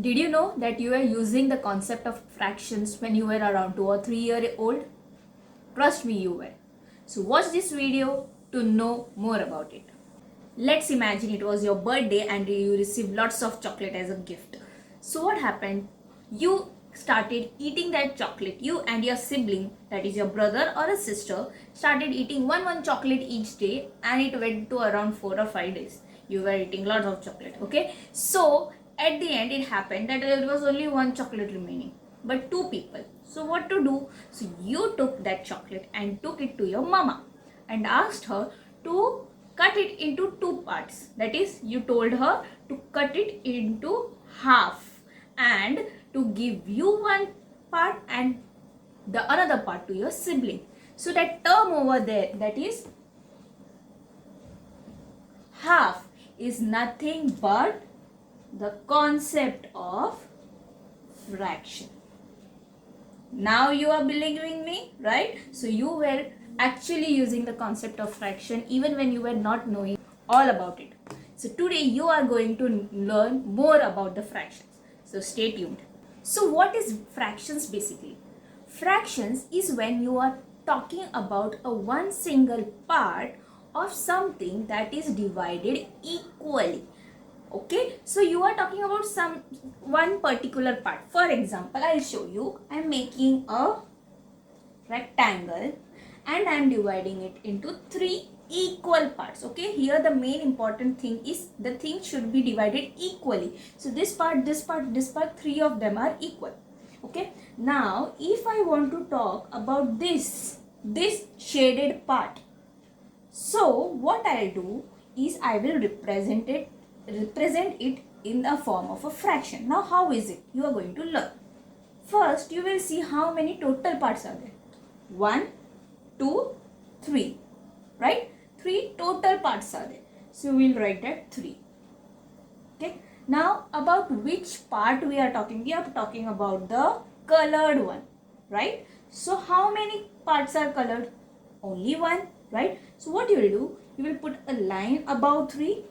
Did you know that you were using the concept of fractions when you were around 2 or 3 years old? Trust me, you were. So watch this video to know more about it. Let's imagine it was your birthday and you received lots of chocolate as a gift. So what happened? You started eating that chocolate. You and your sibling, that is your brother or a sister, started eating one chocolate each day, and it went to around 4 or 5 days. You were eating lots of chocolate. Okay. So at the end, it happened that there was only one chocolate remaining, but two people. So what to do? So you took that chocolate and took it to your mama and asked her to cut it into two parts. That is, you told her to cut it into half and to give you one part and the another part to your sibling. So that term over there, that is half, is nothing but the concept of fraction. Now you are believing me, right? So you were actually using the concept of fraction even when you were not knowing all about it. So today you are going to learn more about the fractions. So stay tuned. So what is fractions basically? Fractions is when you are talking about a one single part of something that is divided equally. Okay, so you are talking about one particular part. For example, I'll show you. I'm making a rectangle and I'm dividing it into three equal parts. Okay, here the main important thing is the thing should be divided equally. So this part, this part, this part, three of them are equal. Okay, now if I want to talk about this shaded part, so what I'll do is I will represent it in the form of a fraction. Now how is it? You are going to learn. First you will see how many total parts are there. 1, 2, 3. Right? 3 total parts are there. So we will write that 3. Okay. Now about which part we are talking? We are talking about the colored one. Right? So how many parts are colored? Only one. Right? So what you will do? You will put a line above 3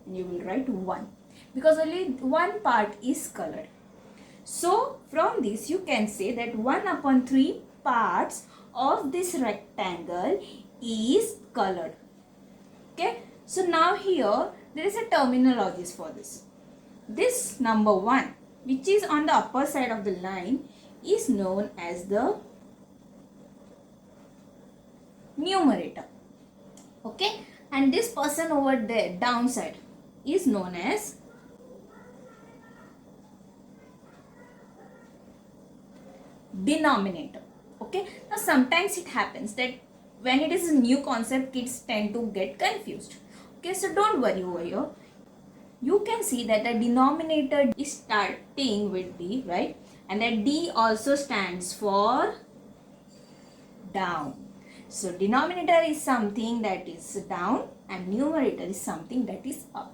and you will write 1 because only one part is colored. So from this you can say that 1 upon 3 parts of this rectangle is colored. Okay, so now here there is a terminology for this. This number 1, which is on the upper side of the line, is known as the numerator. Okay, and this person over there downside is known as denominator. Okay, now sometimes it happens that when it is a new concept, kids tend to get confused. Okay, so don't worry over here. You can see that the denominator is starting with D, right? And that D also stands for down. So denominator is something that is down and numerator is something that is up.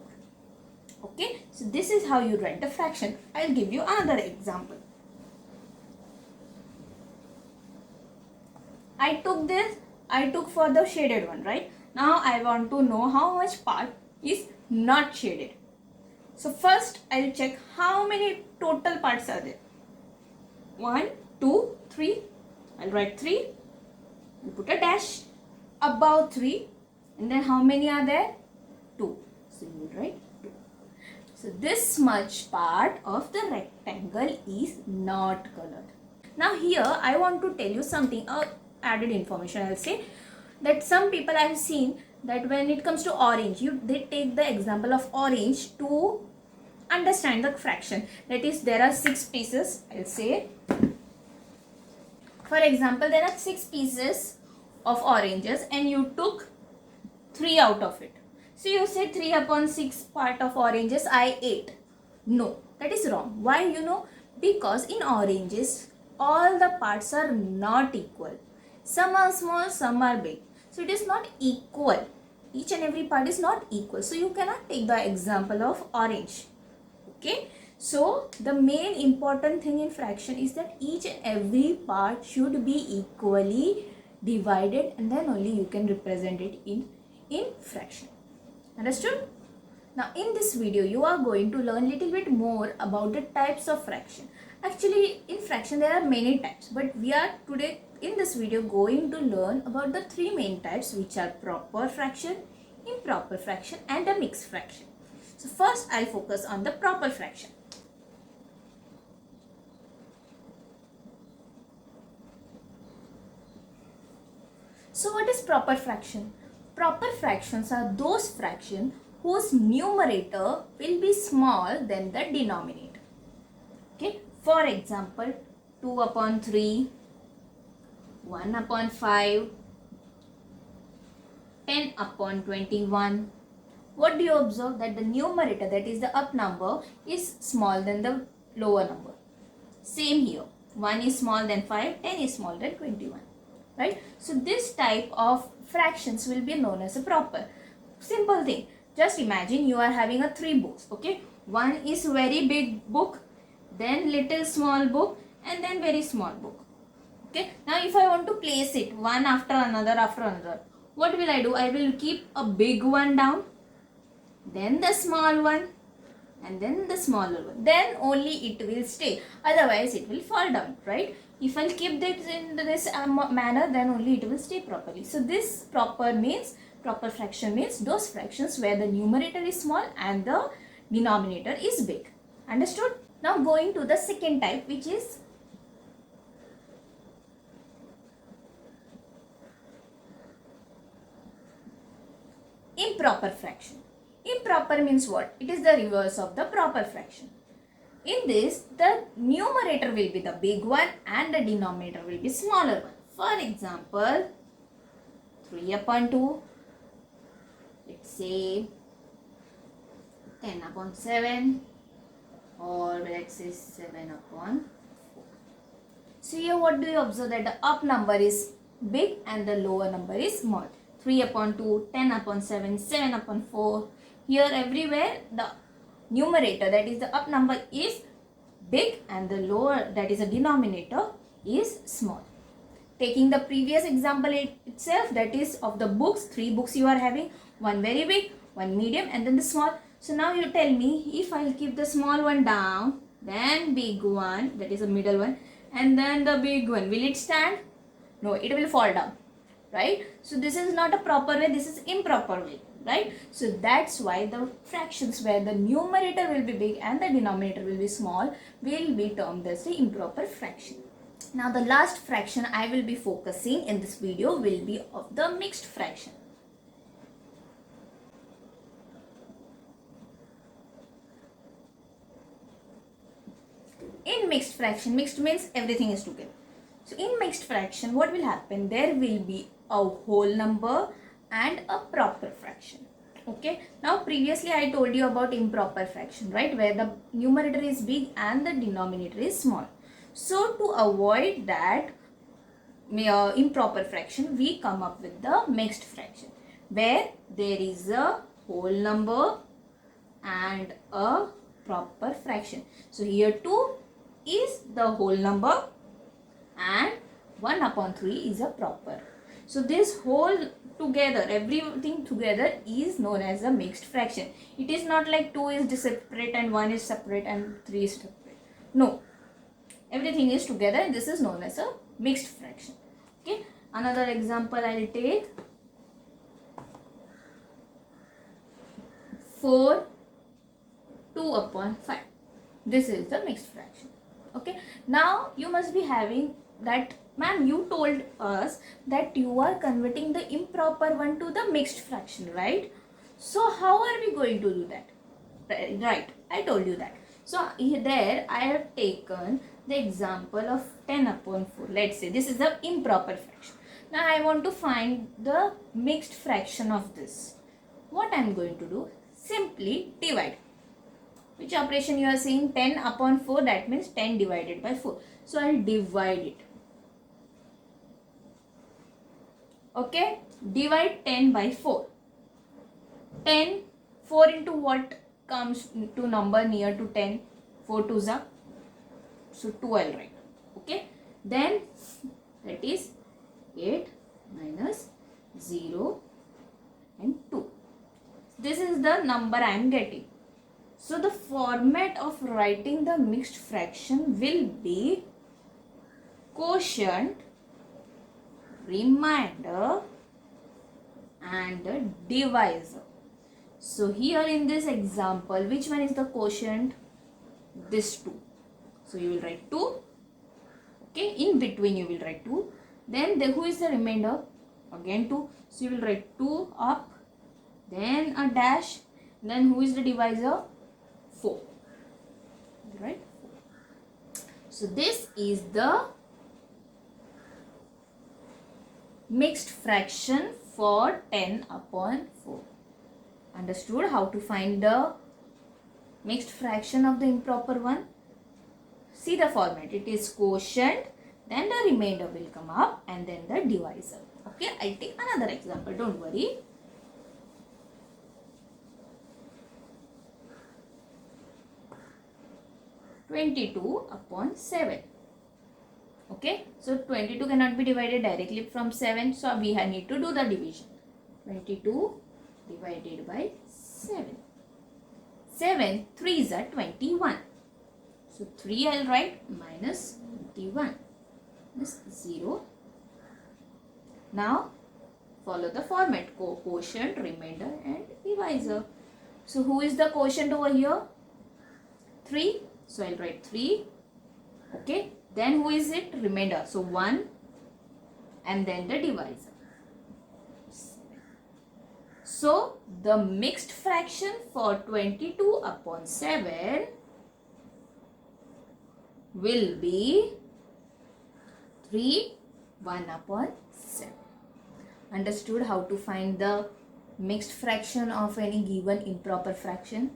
Okay, so this is how you write the fraction. I'll give you another example. I took for the shaded one, right? Now I want to know how much part is not shaded. So first I'll check how many total parts are there. 1, 2, 3. I'll write 3. I'll put a dash above 3. And then how many are there? 2. So you will write 2. So this much part of the rectangle is not colored. Now here I want to tell you something, added information. I'll say that some people I have seen that when it comes to orange, they take the example of orange to understand the fraction. That is, there are 6 pieces. I'll say, for example, there are 6 pieces of oranges and you took 3 out of it. So you say 3 upon 6 part of oranges I ate. No, that is wrong. Why? You know, because in oranges all the parts are not equal. Some are small, some are big. So it is not equal. Each and every part is not equal. So you cannot take the example of orange. Okay. So the main important thing in fraction is that each and every part should be equally divided and then only you can represent it in fraction. Understood? Now in this video you are going to learn little bit more about the types of fraction. Actually in fraction there are many types, but we are today in this video going to learn about the three main types, which are proper fraction, improper fraction and a mixed fraction. So first I'll focus on the proper fraction. So what is proper fraction? Proper fractions are those fractions whose numerator will be small than the denominator. Okay, for example, 2 upon 3, 1 upon 5, 10 upon 21. What do you observe? That the numerator, that is the up number, is smaller than the lower number. Same here. 1 is smaller than 5, 10 is smaller than 21. Right? So this type of fractions will be known as a proper. Simple thing. Just imagine you are having a 3 books. Okay. One is very big book, then little small book, and then very small book. Okay. Now if I want to place it one after another, what will I do? I will keep a big one down, then the small one, and then the smaller one. Then only it will stay. Otherwise it will fall down, right? If I'll keep this in this manner, then only it will stay properly. So this proper fraction means those fractions where the numerator is small and the denominator is big. Understood? Now going to the second type, which is improper fraction. Improper means what? It is the reverse of the proper fraction. In this, the numerator will be the big one and the denominator will be smaller one. For example, 3 upon 2, let's say 10 upon 7, or let's say 7 upon 4. So here what do you observe? That the up number is big and the lower number is small. 3 upon 2, 10 upon 7, 7 upon 4. Here everywhere the numerator, that is the up number, is big and the lower, that is the denominator, is small. Taking the previous example itself, that is of the books, 3 books you are having, one very big, one medium and then the small. So now you tell me, if I will keep the small one down, then big one, that is the middle one, and then the big one, will it stand? No, it will fall down, right? So this is not a proper way, this is improper way. Right? So that's why the fractions where the numerator will be big and the denominator will be small will be termed as the improper fraction. Now the last fraction I will be focusing in this video will be of the mixed fraction. In mixed fraction, mixed means everything is together. So in mixed fraction, what will happen? There will be a whole number and a proper fraction. Okay, now previously I told you about improper fraction, right, where the numerator is big and the denominator is small. So to avoid that improper fraction, we come up with the mixed fraction, where there is a whole number and a proper fraction. So here 2 is the whole number and 1 upon 3 is a proper. So this whole together, everything together is known as a mixed fraction. It is not like 2 is separate and 1 is separate and 3 is separate. No, everything is together and this is known as a mixed fraction. Okay, another example I will take. 4, 2 upon 5. This is the mixed fraction. Okay, now you must be having that, ma'am, you told us that you are converting the improper one to the mixed fraction, right? So how are we going to do that? Right, I told you that. So there I have taken the example of 10 upon 4. Let's say this is the improper fraction. Now I want to find the mixed fraction of this. What I am going to do? Simply divide. Which operation you are seeing? 10 upon 4, that means 10 divided by 4. So I will divide it. Okay, divide 10 by 4. 10, 4 into what comes to number near to 10? 4 2s are, so 12, right? Okay, then that is 8 minus 0 and 2. this is the number I am getting. So the format of writing the mixed fraction will be quotient, remainder and the divisor. So here in this example, which one is the quotient? This 2. So you will write 2. Okay, in between you will write 2. Then who is the remainder? Again 2. So you will write 2 up, then a dash, then who is the divisor? 4. Right? So this is the mixed fraction for 10 upon 4. Understood how to find the mixed fraction of the improper one? See the format. It is quotient, then the remainder will come up and then the divisor. Okay, I'll take another example. Don't worry. (22 upon 7). Okay, so 22 cannot be divided directly from 7. So we need to do the division. 22 divided by 7. 7 3s are 21. So 3 I'll write minus 21 is 0. Now follow the format: quotient, remainder and divisor. So who is the quotient over here? 3. So I'll write 3. Okay. Then who is it? Remainder. So 1 and then the divisor. So the mixed fraction for 22 upon 7 will be 3 1 upon 7. Understood how to find the mixed fraction of any given improper fraction?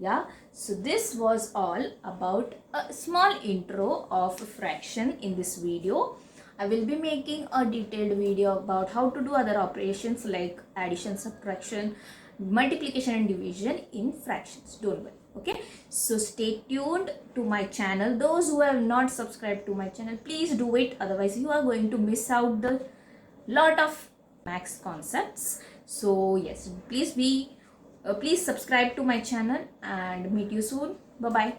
Yeah, so this was all about a small intro of fraction in this video. I will be making a detailed video about how to do other operations like addition, subtraction, multiplication and division in fractions. Don't worry. Okay, so stay tuned to my channel. Those who have not subscribed to my channel, please do it. Otherwise you are going to miss out the lot of max concepts. So yes, please subscribe to my channel and meet you soon. Bye bye.